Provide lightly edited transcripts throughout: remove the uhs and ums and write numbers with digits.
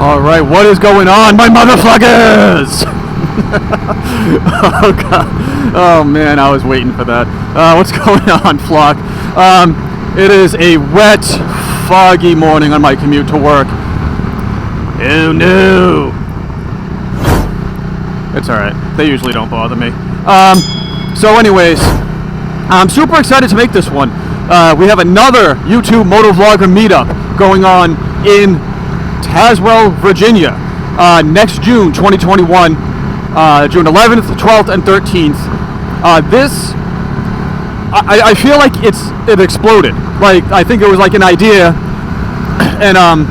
Alright, what is going on, my motherfuckers? Oh god. Oh man, I was waiting for that. What's going on, flock? It is a wet, foggy morning on my commute to work. Oh no. It's alright. They usually don't bother me. So anyways, I'm super excited to make this one. We have another YouTube Motovlogger Meetup going on in Tazewell, Virginia, next June 2021, June 11th, 12th, and 13th. I feel like it exploded. Like, I think it was like an idea, and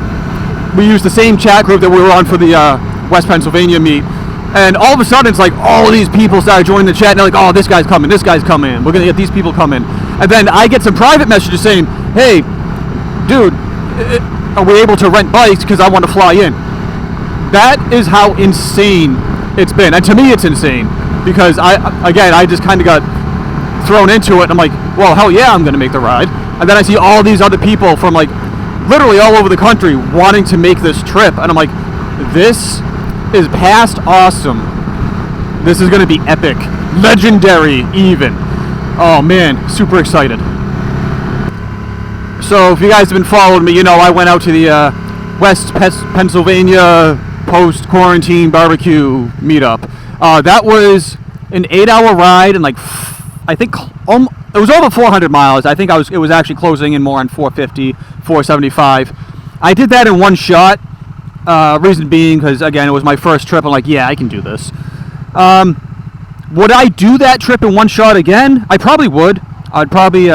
we used the same chat group that we were on for the West Pennsylvania meet, and all of a sudden it's like all of these people started joining the chat, and they're like, oh, this guy's coming, we're gonna get these people coming. And then I get some private messages saying, hey, dude, are we able to rent bikes because I want to fly in? That is how insane it's been. And to me it's insane because I just kind of got thrown into it. I'm like, well, hell yeah, I'm going to make the ride. And then I see all these other people from like literally all over the country wanting to make this trip. And I'm like, this is past awesome. This is going to be epic. Legendary even. Oh man, super excited. So if you guys have been following me, you know I went out to the West Pennsylvania post-quarantine barbecue meetup. That was an 8-hour ride, and like I think it was over 400 miles. I think it was actually closing in more on 450, 475. I did that in one shot. Reason being because again it was my first trip. I'm like, yeah, I can do this. Would I do that trip in one shot again? I probably would. I'd probably.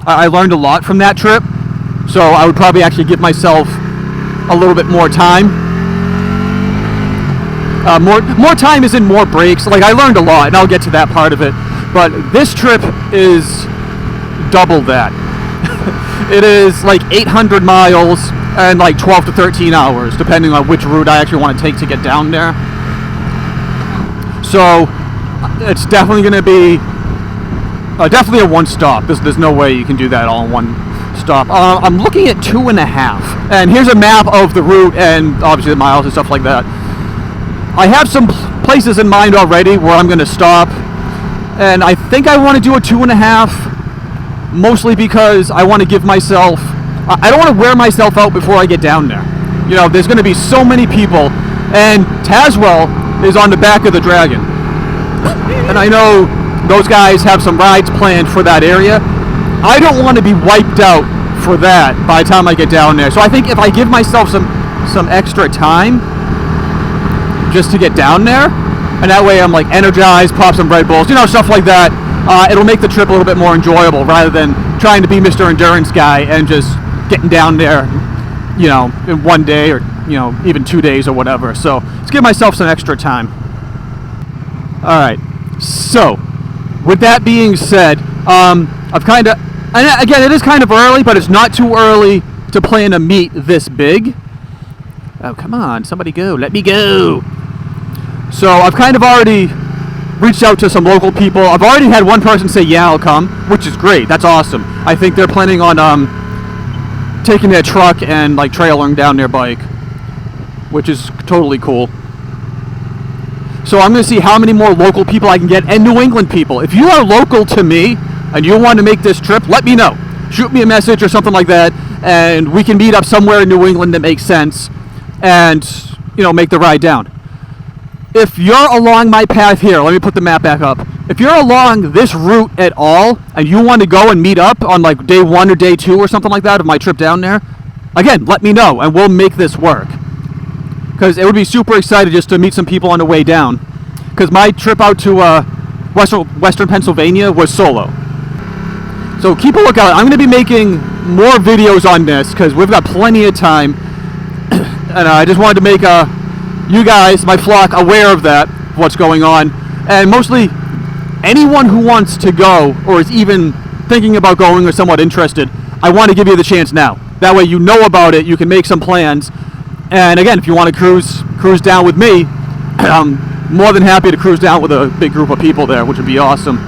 I learned a lot from that trip, so I would probably actually give myself a little bit more time. More time is in more breaks. Like, I learned a lot, and I'll get to that part of it. But this trip is double that. It is like 800 miles and like 12 to 13 hours, depending on which route I actually want to take to get down there. So it's definitely going to be definitely a one stop. There's no way you can do that all in one stop. I'm looking at 2.5, and here's a map of the route and obviously the miles and stuff like that. I have some places in mind already where I'm going to stop, and I think I want to do a 2.5, mostly because I want to give myself. I don't want to wear myself out before I get down there. You know, there's going to be so many people, and Tazewell is on the back of the Dragon, and I know those guys have some rides planned for that area. I don't want to be wiped out for that by the time I get down there. So I think if I give myself some extra time just to get down there, and that way I'm like energized, pop some Red Bulls, you know, stuff like that, it'll make the trip a little bit more enjoyable rather than trying to be Mr. Endurance guy and just getting down there, you know, in one day or, you know, even 2 days or whatever. So let's give myself some extra time. All right, so with that being said, I've kind of, and again, it is kind of early, but it's not too early to plan a meet this big. Oh, come on, somebody go, let me go. So I've kind of already reached out to some local people. I've already had one person say, yeah, I'll come, which is great. That's awesome. I think they're planning on taking their truck and like trailering down their bike, which is totally cool. So I'm going to see how many more local people I can get, and New England people. If you are local to me and you want to make this trip, let me know. Shoot me a message or something like that, and we can meet up somewhere in New England that makes sense and, you know, make the ride down. If you're along my path here, let me put the map back up. If you're along this route at all and you want to go and meet up on like day 1 or day 2 or something like that of my trip down there, again, let me know and we'll make this work. Because it would be super excited just to meet some people on the way down. Because my trip out to Western Pennsylvania was solo. So keep a lookout. I'm going to be making more videos on this because we've got plenty of time. And I just wanted to make you guys, my flock, aware of that, what's going on. And mostly anyone who wants to go or is even thinking about going or somewhat interested, I want to give you the chance now. That way you know about it, you can make some plans. And again, if you want to cruise down with me, I'm more than happy to cruise down with a big group of people there, which would be awesome.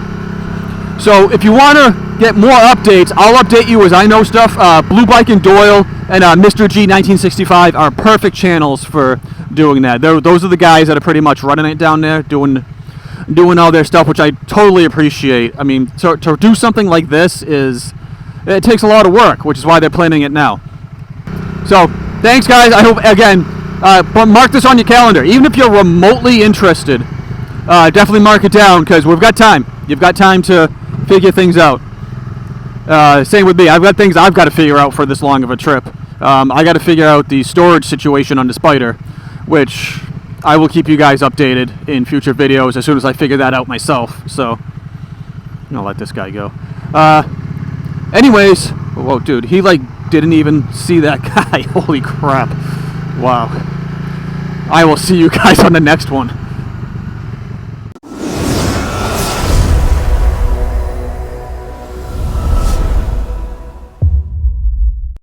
So if you want to get more updates, I'll update you as I know stuff. Blue Bike and Doyle and Mr. G 1965 are perfect channels for doing that. Those are the guys that are pretty much running it down there, doing all their stuff, which I totally appreciate. I mean, to do something like this it takes a lot of work, which is why they're planning it now. So, thanks guys. I hope, again, but mark this on your calendar. Even if you're remotely interested, definitely mark it down, because we've got time. You've got time to figure things out. Same with me. I've got things I've got to figure out for this long of a trip. I got to figure out the storage situation on the Spider, which I will keep you guys updated in future videos as soon as I figure that out myself. So, I'm gonna let this guy go. Anyways, whoa, dude, he like didn't even see that guy. Holy crap. Wow. I will see you guys on the next one.